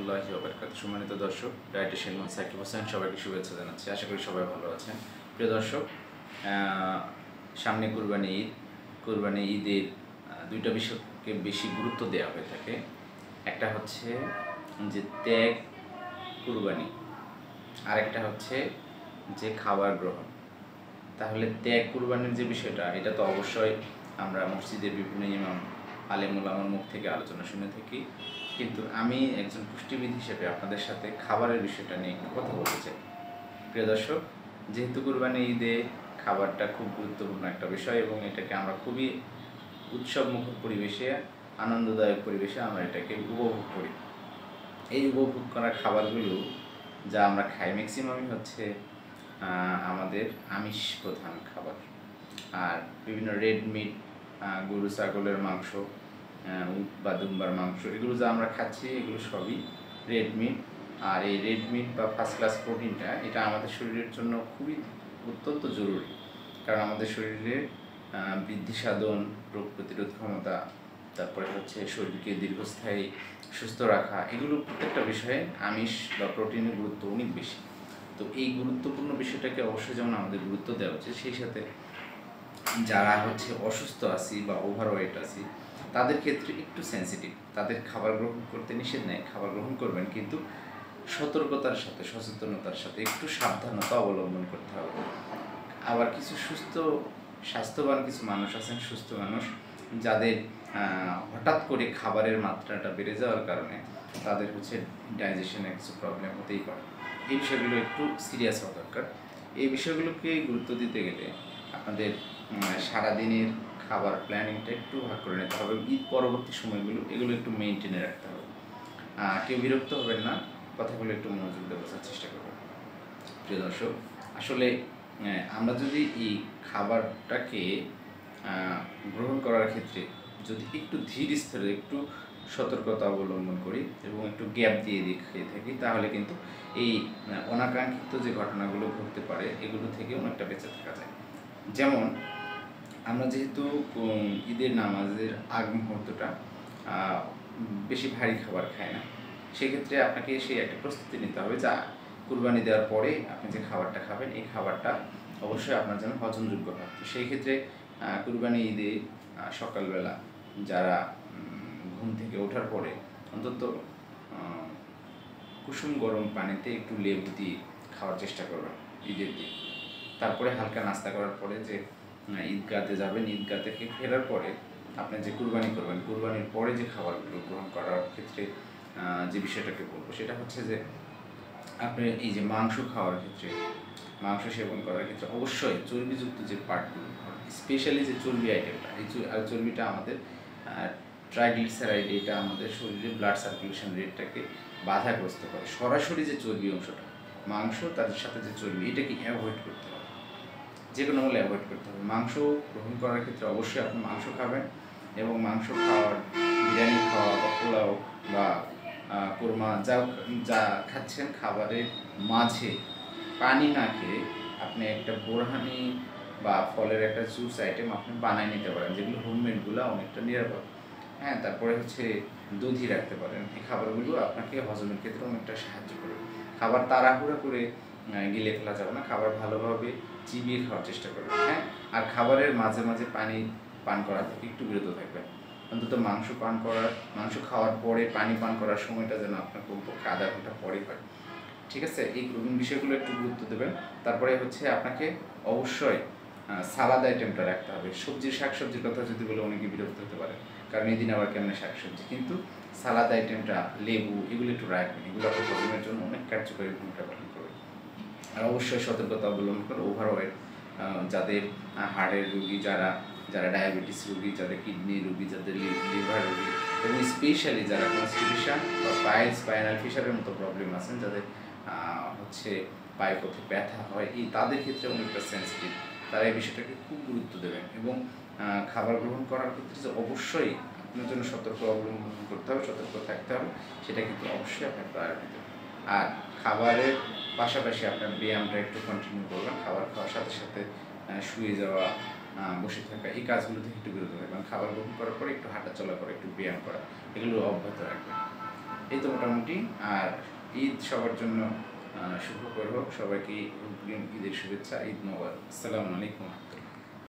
রহমতুল্লাহি ওয়া বারাকাতুহু। সম্মানিত দর্শক, ডায়েটিশিয়ান মোহাম্মদ সাকিব হোসেন সবাইকে শুভেচ্ছা জানাচ্ছি। আশা করি সবাই ভালো আছেন। প্রিয় দর্শক, সামনে কুরবানি ঈদের দুইটা বিষয়কে বেশি গুরুত্ব দেওয়া হয়ে থাকে। একটা হচ্ছে যে ত্যাগ কুরবানি, আরেকটা হচ্ছে যে খাবার গ্রহণ। তাহলে ত্যাগ কুরবানির যে বিষয়টা, এটা তো অবশ্যই আমরা মসজিদের বিভিন্ন ইমাম আলেম ওলামার মুখ থেকে আলোচনা শুনে থাকি, কিন্তু আমি একজন পুষ্টিবিদ হিসেবে আপনাদের সাথে খাবারের বিষয়টা নিয়ে একটু কথা বলতে চাই। প্রিয় দর্শক, যেহেতু কুরবানি ঈদে খাবারটা খুব গুরুত্বপূর্ণ একটা বিষয় এবং এটাকে আমরা খুবই উৎসবমুখর পরিবেশে, আনন্দদায়ক পরিবেশে আমরা এটাকে উপভোগ করি। এই উপভোগ করা খাবারগুলো যা আমরা খাই ম্যাক্সিমামই হচ্ছে আমাদের আমিষ প্রধান খাবার। আর বিভিন্ন রেড মিট, গরু ছাগলের মাংস, উট বা দুম্বার মাংস, এগুলো যা আমরা খাচ্ছি এগুলো সবই রেড মিট। আর এই রেড মিট বা ফার্স্ট ক্লাস প্রোটিনটা, এটা আমাদের শরীরের জন্য খুবই অত্যন্ত জরুরি। কারণ আমাদের শরীরে বৃদ্ধি সাধন, রোগ প্রতিরোধ ক্ষমতা, তারপরে হচ্ছে শরীরকে দীর্ঘস্থায়ী সুস্থ রাখা, এগুলো প্রত্যেকটা বিষয়ে আমিষ বা প্রোটিনের গুরুত্ব অনেক বেশি। তো এই গুরুত্বপূর্ণ বিষয়টাকে অবশ্যই যেমন আমাদের গুরুত্ব দেওয়া উচিত, সেই সাথে যারা হচ্ছে অসুস্থ আছি বা ওভারওয়েট আছি তাদের ক্ষেত্রে একটু সেন্সিটিভ। তাদের খাবার গ্রহণ করতে নিষেধ নেই, খাবার গ্রহণ করবেন, কিন্তু সতর্কতার সাথে, সচেতনতার সাথে একটু সাবধানতা অবলম্বন করতে হবে। আবার কিছু স্বাস্থ্যবান কিছু মানুষ আছেন, সুস্থ মানুষ, যাদের হঠাৎ করে খাবারের মাত্রাটা বেড়ে যাওয়ার কারণে তাদের হচ্ছে ডাইজেশনের কিছু প্রবলেম হতেই পারে। এই বিষয়গুলো একটু সিরিয়াস হওয়া দরকার। এই বিষয়গুলোকে গুরুত্ব দিতে গেলে আপনাদের সারাদিনের খাবার প্ল্যানিংটা একটু ভাগ করে নিতে হবে। ঈদ পরবর্তী সময়গুলো এগুলো একটু মেনটেনে রাখতে হবে। কেউ বিরক্ত হবেন না, কথাগুলো একটু মনোযোগ দিয়ে বোঝার চেষ্টা করবেন। প্রিয় দর্শক, আসলে আমরা যদি এই খাবারটাকে গ্রহণ করার ক্ষেত্রে যদি একটু ধীর স্থিরে, একটু সতর্কতা অবলম্বন করি এবং একটু গ্যাপ দিয়ে খেয়ে থাকি, তাহলে কিন্তু এই অনাকাঙ্ক্ষিত যে ঘটনাগুলো ঘটতে পারে এগুলো থেকে অনেকটা বেঁচে থাকা যায়। যেমন আমরা যেহেতু ঈদের নামাজের আগ মুহূর্তটা বেশি ভারী খাবার খাই না, সেক্ষেত্রে আপনাকে সেই একটা প্রস্তুতি নিতে হবে যা কুরবানি দেওয়ার পরে আপনি যে খাবারটা খাবেন এই খাবারটা অবশ্যই আপনার জন্য হজমযোগ্য হয়। তো সেই ক্ষেত্রে কুরবানি ঈদে সকালবেলা যারা ঘুম থেকে ওঠার পরে অন্তত কুসুম গরম পানিতে একটু লেবু দিয়ে খাওয়ার চেষ্টা করবেন ঈদের দিন। তারপরে হালকা নাস্তা করার পরে যে ঈদগাতে যাবেন, ঈদগাহ থেকে ফেরার পরে আপনি যে কুরবানি করবেন, কুরবানির পরে যে খাবারগুলো গ্রহণ করার ক্ষেত্রে যে বিষয়টাকে বলবো সেটা হচ্ছে যে আপনি এই যে মাংস খাওয়ার ক্ষেত্রে, মাংস সেবন করার ক্ষেত্রে অবশ্যই চর্বিযুক্ত যে পার্টগুলো, স্পেশালি যে চর্বি আইটেমটা, এই চর্বিটা আমাদের ট্রাইগ্লিসারাইড, এটা আমাদের শরীরে ব্লাড সার্কুলেশন রেটটাকে বাধাগ্রস্ত করে। সরাসরি যে চর্বি অংশটা, মাংস তার সাথে যে চর্বি, এটাকে অ্যাভয়েড করতে হবে, যে কোনো মূল্যে অ্যাভয়েড করতে হবে। মাংস গ্রহণ করার ক্ষেত্রে অবশ্যই আপনি মাংস খাবেন, এবং মাংস খাওয়ার, বিরিয়ানি খাওয়া বা পোলাও বা কোরমা যা খাচ্ছেন, খাবারের মাঝে পানি না খেয়ে আপনি একটা বোরহানি বা ফলের একটা জুস আইটেম আপনি বানায় নিতে পারেন, যেগুলো হোমমেডগুলো অনেকটা নিরাপদ। হ্যাঁ, তারপরে হচ্ছে দধি রাখতে পারেন। এই খাবারগুলো আপনাকে হজমের ক্ষেত্রে অনেকটা সাহায্য করবে। খাবার তাড়াহুড়া করে গিলে ফেলা যাবে না, খাবার ভালোভাবে চিবিয়ে খাওয়ার চেষ্টা করবেন। হ্যাঁ, আর খাবারের মাঝে মাঝে পানি পান করা থেকে একটু বিরত থাকবেন। অন্তত মাংস খাওয়ার পরে পানি পান করার সময়টা যেন আপনার কমপক্ষে আধা ঘন্টা পরে হয়। ঠিক আছে, এই বিষয়গুলো একটু গুরুত্ব দেবেন। তারপরে হচ্ছে আপনাকে অবশ্যই সালাদ আইটেমটা রাখতে হবে। শাকসবজির কথা যদি বলে অনেকে বিরক্ত হতে পারে, কারণ এই দিন আবার কেমন শাকসবজি, কিন্তু সালাদ আইটেমটা, লেবু, এগুলো একটু রাখবেন। এগুলো আপনার হজমের জন্য অনেক কার্যকরী ভূমিকা পালন করবে। আর অবশ্যই সতর্কতা অবলম্বন করে ওভারওয়েট, যাদের হার্টের রোগী, যারা ডায়াবেটিস রোগী, যাদের কিডনি রোগী, যাদের লিভার রোগী, এবং স্পেশালি যারা কনস্টিপেশন বা স্পাইনাল ফিশারের মতো প্রবলেম আছেন, যাদের হচ্ছে পায়ুপথে ব্যথা হয়, তাদের ক্ষেত্রে অনেকটা সেন্সিটিভ, তারা এই বিষয়টাকে খুব গুরুত্ব দেবেন। এবং খাবার গ্রহণ করার ক্ষেত্রে যে অবশ্যই আপনার জন্য সতর্ক অবলম্বন করতে হবে, সতর্ক থাকতে হবে, সেটা কিন্তু অবশ্যই আপনার প্রায়োরিটি দেবেন। আর খাবারের পাশাপাশি আপনার ব্যায়ামটা একটু কন্টিনিউ করবেন। খাবার খাওয়ার সাথে সাথে শুয়ে যাওয়া, বসে থাকা, এই কাজগুলো থেকে একটু বিরত থাকবেন। খাবার গ্রহণ করার পরে একটু হাঁটা চলা করা, একটু ব্যায়াম করা, এগুলো অব্যাহত রাখবেন। এই তো মোটামুটি। আর ঈদ সবার জন্য শুভকর হোক, সবাইকে অগ্রিম ঈদের শুভেচ্ছা, ঈদ মোবারক। আসসালামু আলাইকুম।